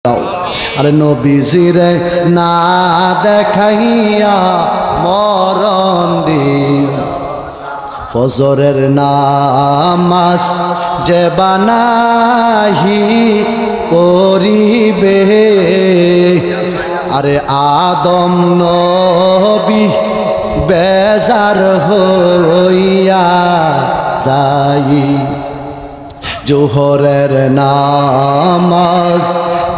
আরে নবীজিরে না দেখাইয়া মরণ দিও ফজরের নামাজ যে বানাহি পড়িবে আরে আদম নবী বেজার হইয়া যাই জোহরের নামাজ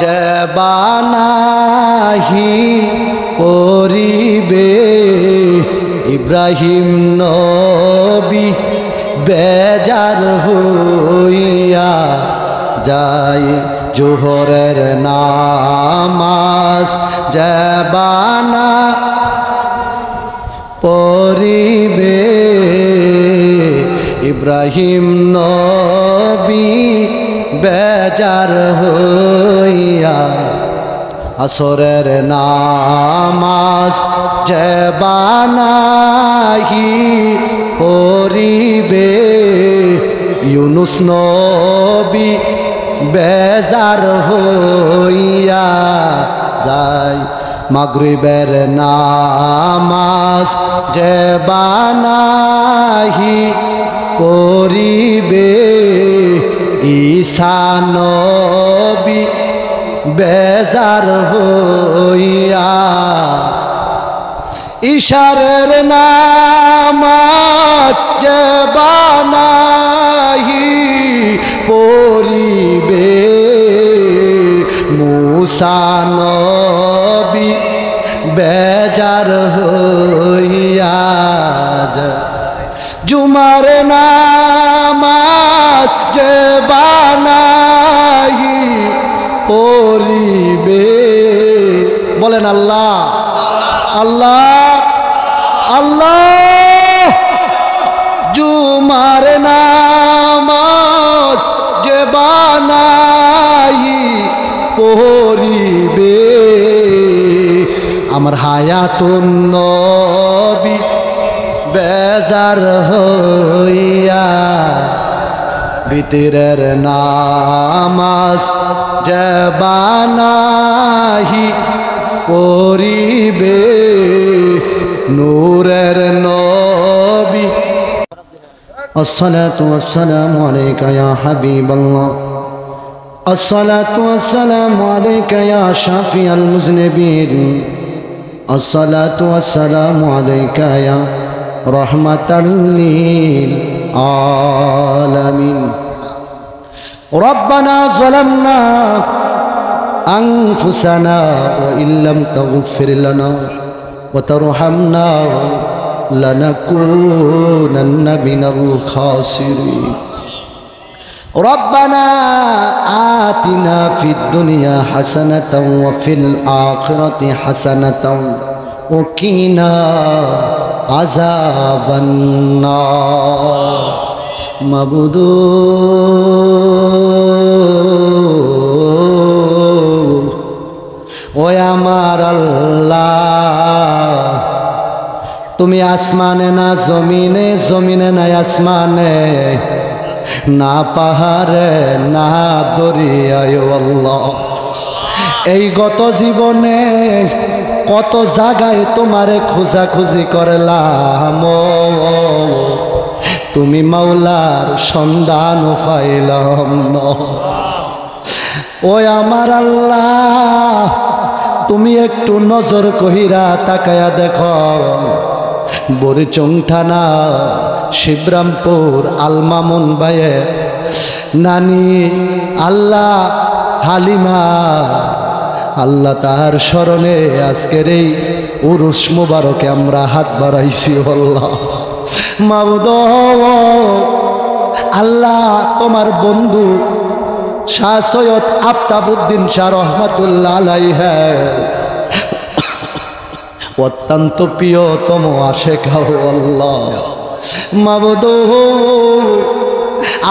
যে বানাহি পড়িবে ইব্রাহিম নবী বেজার হইয়া যায় জোহরের নামাজ যে বানা পড়িবে ইব্রাহিম নবী বেজার হইয়া আসরের নামাজ যে বানাহি পড়িবে ইউনুস নবী বেজার হইয়া যায় মাগরিবের নামাজ যে বানাহি পড়িবে ঈসা নবী বেজার হইয়া ইশারের নামাজ যে বানাহি পড়িবে মুসা নবী বেজার হইয়া জুমার নামাজ যে বানাহি পড়িবে বলেন আল্লাহ আল্লাহ আল্লাহ জুমার নামাজ যে বানাহি পড়িবে আমার হায়াতুন নবী বেজার হইয়া ভিতরের নামাজ যে বানাহি পড়িবে নূরের নবী আসসালাতু ওয়াসসালামু আলাইকা ইয়া হাবিবাল্লাহ আসসালাতু ওয়াসসালামু আলাইকা ইয়া শাফিয়াল মুযনিবিন আসসালাতু ওয়াসসালামু আলাইকা ইয়া রাহমাতাল লিল আলামিন রব্বানা যালামনা আনফুসানা ওয়া ইল্লাম তাগফির লানা ওয়া তারহামনা লানাকুনান্না মিনাল খাসিরিন রব্বানা আতিনা ফিদ দুনিয়া হাসানাতাও ওয়া ফিল আখিরাতি হাসানাতাও ওয়া কিনা আযাবান নার মাবুদু ও আমার আল্লাহ তুমি আসমানে না জমিনে জমিনে না আসমানে না পাহাড়ে না দরিয়ায় আল্লাহ এই গত জীবনে কত জায়গায় তোমারে খোঁজাখুঁজি করলাম তুমি মাওলার সন্ধান পাইলাম না ও আমার আল্লাহ তুমি একটু নজর কহিরা তাকায়া দেখো বরিচং থানা শিবরামপুর আলমামুন ভাইয়ে নানি আল্লাহ হালিমা আল্লাহ তাহার স্মরণে আজকের এই উরুস মুবারকে আমরা হাত বাড়াইছি আল্লাহ মাবুদ আল্লাহ তোমার বন্ধু শাহ সৈয়দ আফতাবউদ্দিন শাহ রহমাতুল্লাহ আলাইহি অত্যন্ত প্রিয়তম আশেক আল্লাহ মাবুদ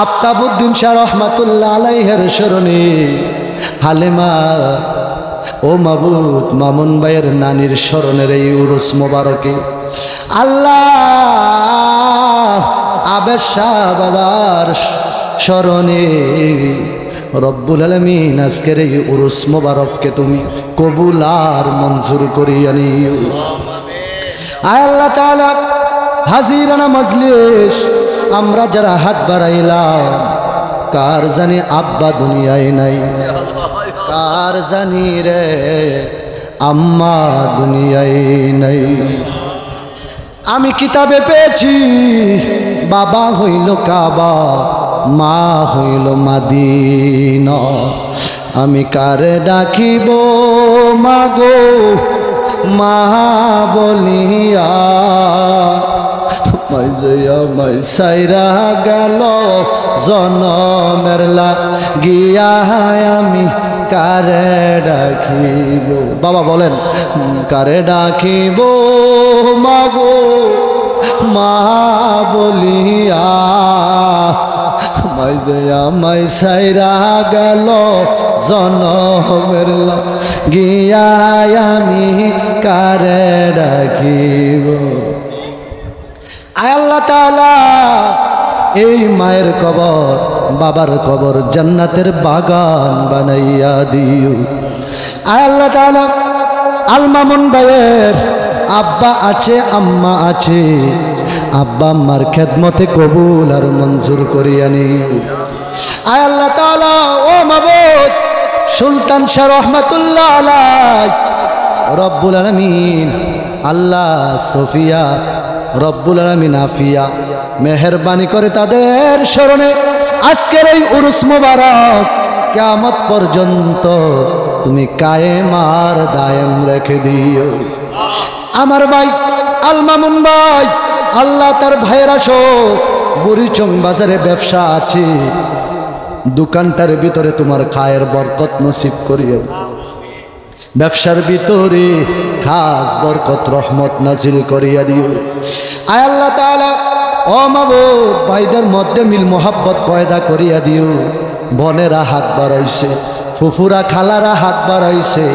আফতাবউদ্দিন শাহ রহমাতুল্লাহ আলাইহির স্মরণে হালিমা ও মাবুদ মামুন ভাইয়ের নানির স্মরণের এই উরুস মোবারকে আল্লাহ আবেশ শাহ বাবার স্মরণে রব্বুল আলামিন আজকের এই উরুস মোবারককে তুমি কবুল আর মঞ্জুর করিয়া নিও। আয় আল্লাহ তাআলা, হাজিরানা মজলিস আমরা যারা হাত বাড়াইলাম, কার জানি আব্বা দুনিয়ায় নাই, কার জানি রে আম্মা দুনিয়ায় নাই। আমি কিতাবে পেয়েছি বাবা হইল কাবা, মা হইল মাদিনা। আমি কারে ডাকিব মাগো মা বলিয়া, মাই সাইরা গেল জনমের লাগিয়া, আমি কারে ডাকিব। বাবা বলেন, কারে ডাকিব মাগো মা বলিয়া, মাই সাইরা গেল জনমের লাগিয়া, আমি কারে ডাকিব। আয় আল্লাহ তাআলা, এই মায়ের কবর বাবার কবর জান্নাতের বাগান বানাইয়া দিও। আয় আল্লাহ তাআলা, আল মামুন ভাইয়ের আব্বা আছে আম্মা আছে, আব্বা আম্মার খেদমতে কবুল আর মঞ্জুর করিয়া নিও। আয় আল্লাহ তাআলা, ও মাবুদ, সুলতান শাহ রহমাতুল্লাহ আলাইহি রব্বুল আলামিন, আল্লাহ সফিয়া রব্বুল আলামিন আফিয়া, মেহেরবানি করে তাদের স্মরণে আজকের এই উরুস মুবারক কিয়ামত পর্যন্ত তুমি কায়েম আর দায়েম রেখে দিও। আমার ভাই আল মামুন ভাই, আল্লাহ তার ভাইয়েরা সহ বুড়িচং বাজারে ব্যবসা আছে, দোকানটার ভিতরে তোমার খায়ের বরকত নসিব করিও, ব্যবসার ভিতরে খাস বরকত রহমত নাজিল করিয়া দিও। আয় আল্লাহ তাআলা, ও মাবুদ, ভাইদের মধ্যে মিল মোহাব্বত পয়দা করিয়া দিও। বোনেরা হাত বাড়াইছে, ফুফুরা খালারা হাত বাড়াইছে,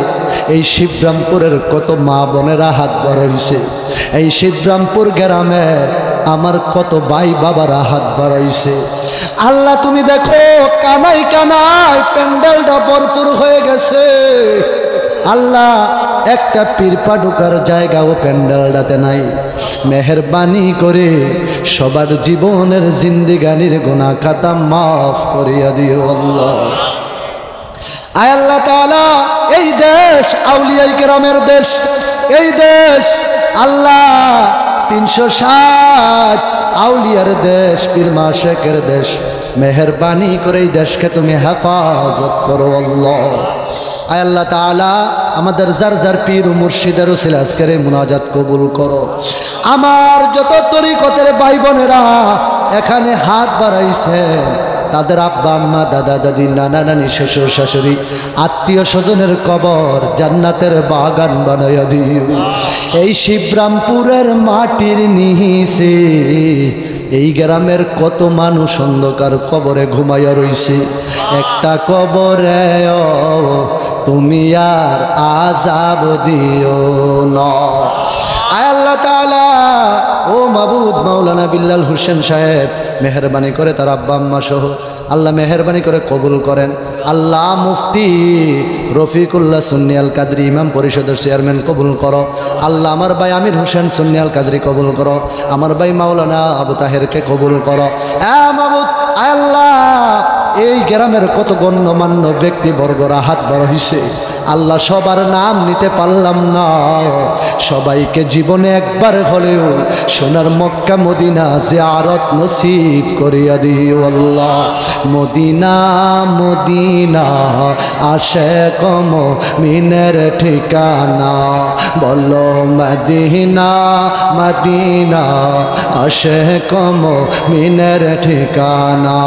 এই শিবরামপুরের কত মা বোনেরা হাত বাড়াইছে, এই শিবরামপুর গ্রামে আমার কত ভাই বাবারা হাত বাড়াইছে। আল্লাহ তুমি দেখো, কানাই কানাই প্যান্ডেলটা ভরপুর হয়ে গেছে। আল্লাহ একটা পীরপা ঢোকার জায়গাও প্যান্ডেলটাতে নাই। মেহেরবানি করে সবার জীবনের জিন্দিগানির গুনাহ খাতা মাফ করিয়া দিও আল্লাহ। আয় আল্লাহ তাআলা, এই দেশ আউলিয়া কিরামের দেশ, এই দেশ আল্লাহ 360 আউলিয়ার দেশ, পীর মাশায়েখের দেশ। মেহেরবানি করে এই দেশকে তুমি হেফাজত করো আল্লাহ। আয় আল্লাহ তাআলা, আমাদের যার যার পীর ও মুর্শিদের উসিলা আজকের এই মুনাজাত কবুল করো। আমার যত তরিকতের ভাই বোনেরা এখানে হাত বাড়াইছে, তাদের আব্বা আম্মা দাদা দাদি নানা নানি শ্বশুর শাশুড়ি আত্মীয় স্বজনের কবর জান্নাতের বাগান বানাইয়া দিও। এই শিবরামপুরের মাটির নিচে এই গ্রামের কত মানুষ অন্ধকার কবরে ঘুমাইয়া রইছে, একটা কবরে তুমি আর আযাব দিও না। আয় আল্লাহ তাআলা, ও মাবুদ, মাওলানা বিল্লাল হোসেন সাহেব মেহেরবানি করে তার আব্বা আম্মা সহ আল্লাহ মেহেরবানি করে কবুল করেন। আল্লাহ মুফতি রফিকুল্লাহ সুন্নি আল কাদরি ইমাম পরিষদের চেয়ারম্যান কবুল করো। আল্লাহ আমার ভাই আমির হোসেন সুন্নি আল কাদরি কবুল করো। আমার ভাই মাওলানা আবু তাহেরকে কবুল করো। মাবুদ আল্লাহ, এই গ্রামের কত গণ্যমান্য ব্যক্তিবর্গরা হাত বড় হইছে, আল্লাহ সবার নাম নিতে পারলাম না, সবাইকে জীবনে একবার হলেও সোনার মক্কা মদিনা জিয়ারত নসিব করিয়া দিও আল্লাহ। মদিনা মদিনা আশিক মুমিনের ঠিকানা, বলো মদিনা মদিনা আশিক মুমিনের ঠিকানা।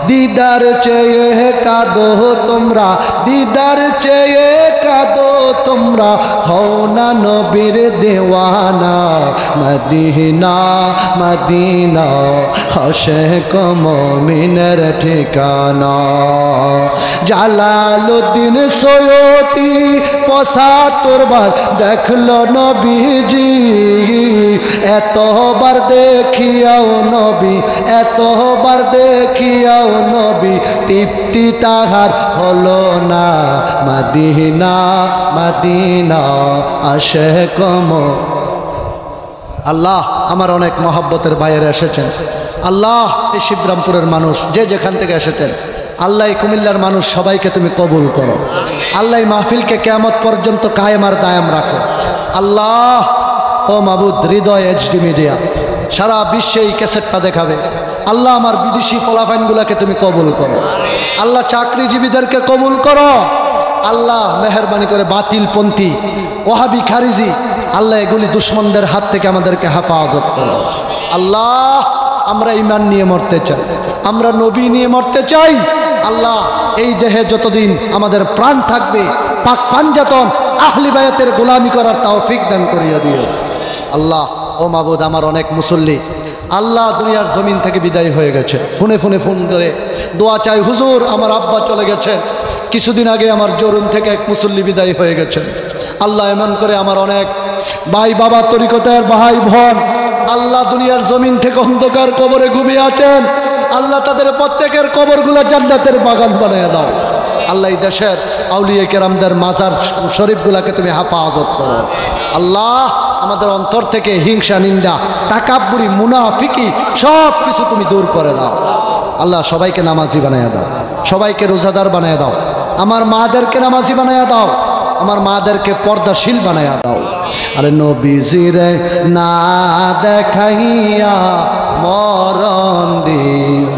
দিদার চেয়ে কাঁদো তোমরা, দিদার চেয়ে কাঁদো তোমরা, হও না নবীর দেওয়ানা। মদিনা মদিনা আশিক মুমিনের ঠিকানা। জালালউদ্দিন সৈয়দী ৭৫ বার দেখলো নবীজি, এতবার দেখিয়াও নবী, এতবার দেখিয়াও নবী, তৃপ্তি তাহার হলো না। Medina Medina Ashiq. আল্লাহ আমার অনেক মহব্বতের বাইরে এসেছেন। আল্লাহ এই শিবরামপুরের মানুষ যে যেখান থেকে এসেছেন, আল্লাহ এই কুমিল্লার মানুষ সবাইকে তুমি কবুল করো। আল্লাহ এই মাহফিলকে কিয়ামত পর্যন্ত কায়েম আর দায়াম রাখো। আল্লাহ ও মাবুদ, হৃদয় এইচডি মিডিয়া সারা বিশ্বে এই ক্যাসেটটা দেখাবে। আল্লাহ আমার বিদেশি পোলাপাইনগুলোকে তুমি কবুল করো। আল্লাহ চাকরিজীবীদেরকে কবুল করো। আল্লাহ মেহরবানি করে বাতিলপন্থী ওহাবি খারিজি, আল্লাহ এগুলি দুশ্মনদের হাত থেকে আমাদেরকে হেফাজত করো। আল্লাহ আমরা ঈমান নিয়ে মরতে চাই, আমরা নবী নিয়ে মরতে চাই। আল্লাহ এই দেহে যতদিন আমাদের প্রাণ থাকবে পাক পাঞ্জাতন আহলি বায়াতের গোলামি করার তৌফিক দান করিয়া দিও। আল্লাহ ও মাবুদ, আমার অনেক মুসল্লি আল্লাহ দুনিয়ার জমিন থেকে বিদায় হয়ে গেছে। ফোনে ফোনে ফোন করে দোয়া চাই, হুজুর আমার আব্বা চলে গেছেন। কিছুদিন আগে আমার জরুন থেকে এক মুসল্লি বিদায় হয়ে গেছেন। আল্লাহ এমন করে আমার অনেক ভাই বাবা তরিকতের ভাই বোন আল্লাহ দুনিয়ার জমিন থেকে অন্ধকার কবরে ঘুমিয়ে আছেন। আল্লাহ তাদের প্রত্যেকের কবরগুলো জান্নাতের বাগান বানিয়ে দাও। আল্লাহ এই দেশের আউলিয়া কেরামদের মাজার শরীফগুলোকে তুমি হেফাজত করো। আল্লাহ আমাদের অন্তর থেকে হিংসা, নিন্দা, তাকাব্বুরি, মুনাফিকি সব কিছু তুমি দূর করে দাও। আল্লাহ সবাইকে নামাজি বানিয়ে দাও, সবাইকে রোজাদার বানিয়ে দাও। আমার মাদেরকে নামাজি বানিয়ে দাও, আমার মাদেরকে পর্দাশীল বানায়া দাও। আরে নবীজিরে না দেখাইয়া মরণ দিন,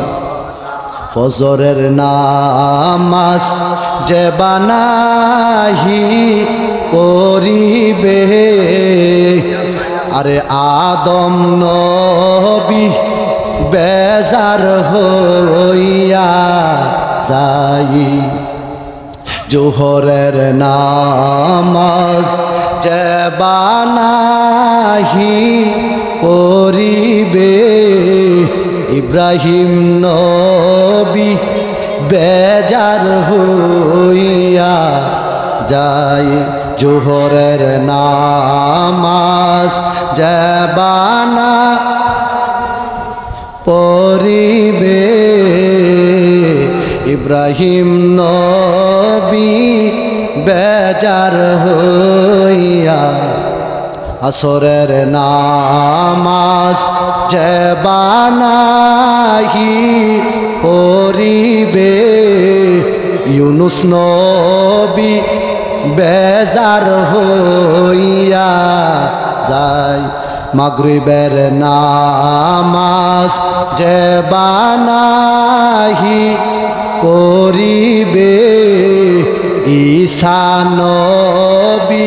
ফজরের নামাজ যে বানাহি পড়িবে। আরে আদম নবী বেজার হইয়া যাই, জোহরের নামাজ যে বানাহি পড়িবে। ইব্রাহিম নবী বেজার হইয়া যায়, জোহরের নামাজ যে বানা পড়িবে। ইব্রাহিম নবী বেজার হইয়া, আসরের নামাজ যে বানাহি পড়িবে। ইউনুস নবী বেজার হইয়া যায়, মাগরিবের নামাজ যে বানাহি পড়িবে। ঈসা নবী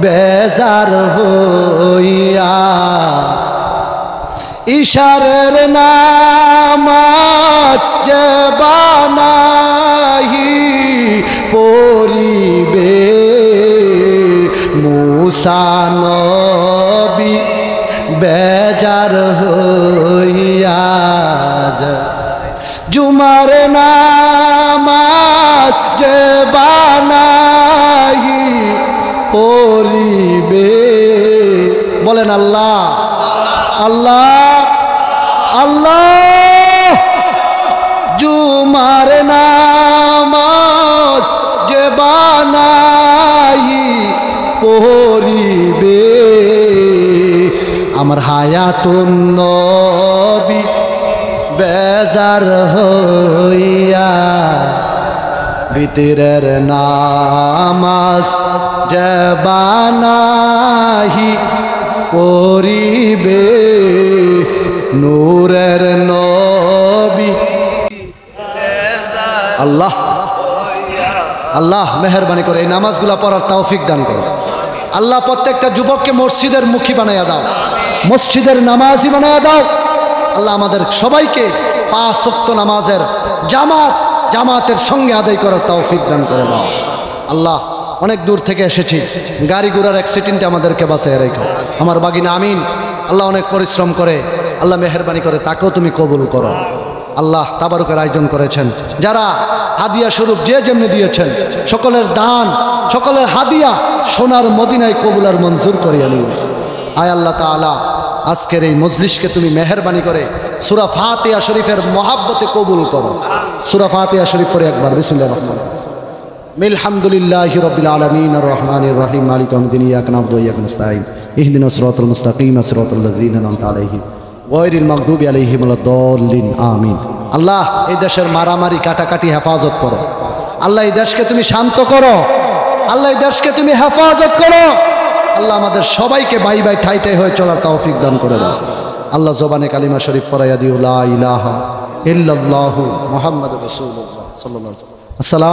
বেজার হইয়া, ঈশারের নামাজ যে বানাহি পড়িবে। মুসা নবী বেজার হইয়া যায়, জুমার নামাজ যে বানাহি পড়িবে। বলেন আল্লাহ আল্লাহ আল্লাহ। জুমার নামাজ যে বানাহি পড়িবে। আমার হায়াতুন নবী বেজার হইয়া, ভিতরের নামাজ যে বানাহি পড়িবে। নূরের নবী। আল্লাহ আল্লাহ মেহরবানি করে এই নামাজগুলা পড়ার তৌফিক দান করো। আল্লাহ প্রত্যেকটা যুবককে মসজিদের মুখী বানাইয়া দাও, মসজিদের নামাজি বানাইয়া দাও। আল্লাহ আমাদের সবাইকে ৫ ওয়াক্ত নামাজের জামাতের সঙ্গে আদায় করার তৌফিক দান করে দাও। আল্লাহ অনেক দূর থেকে এসেছি, গাড়ি ঘোড়ার অ্যাক্সিডেন্টে আমাদেরকে বাঁচায় রেখো। আমার বাগিনা আমিন, আল্লাহ অনেক পরিশ্রম করে, আল্লাহ মেহেরবানি করে তাকেও তুমি কবুল করো। আল্লাহ তাবারুকের আয়োজন করেছেন, যারা হাদিয়া স্বরূপ যে যেমনি দিয়েছেন, সকলের দান, সকলের হাদিয়া সোনার মদিনায় কবুল আর মঞ্জুর করিয়া নিও। আয় আল্লাহ তাআলা, আজকের এই মজলিসকে তুমি মেহেরবানি করে সূরা ফাতিহা শরীফের মহাব্বতে কবুল করো। সূরা ফাতিহা শরীফ পড়ে একবার বিসমিল্লাহির রহমানির রহিম। আলহামদুলিল্লাহি রাব্বিল আলামিন আর রহমানির রহিম মালিকি ইয়াউমিদ্দিন ইয়াকা না'বুদু ওয়া ইয়াকা নাস্তাঈন ইহদিনাস সিরাতাল মুস্তাকিম সিরাতাল লাযীনা আন'আমতা আলাইহিম গায়রিল মাগদুবি আলাইহিম ওয়ালাদ-দাল্লিন আমিন। আল্লাহ, এই দেশের মারামারি কাটাকাটি হেফাজত করো। আল্লাহ, এই দেশকে তুমি শান্ত করো। আল্লাহ, এই দেশকে তুমি হেফাজত করো। আল্লাহ, আমাদের সবাইকে বাই বাই ঠাই ঠাই হয়ে চলার তৌফিক দান করে দাও। আল্লাহ, জবানে কালিমা শরীফ পড়াইয়া দিও, লা ইলাহা ইল্লাল্লাহু মুহাম্মাদুর রাসূলুল্লাহ সাল্লাল্লাহু আলাইহি ওয়াসাল্লাম। আসসালাম।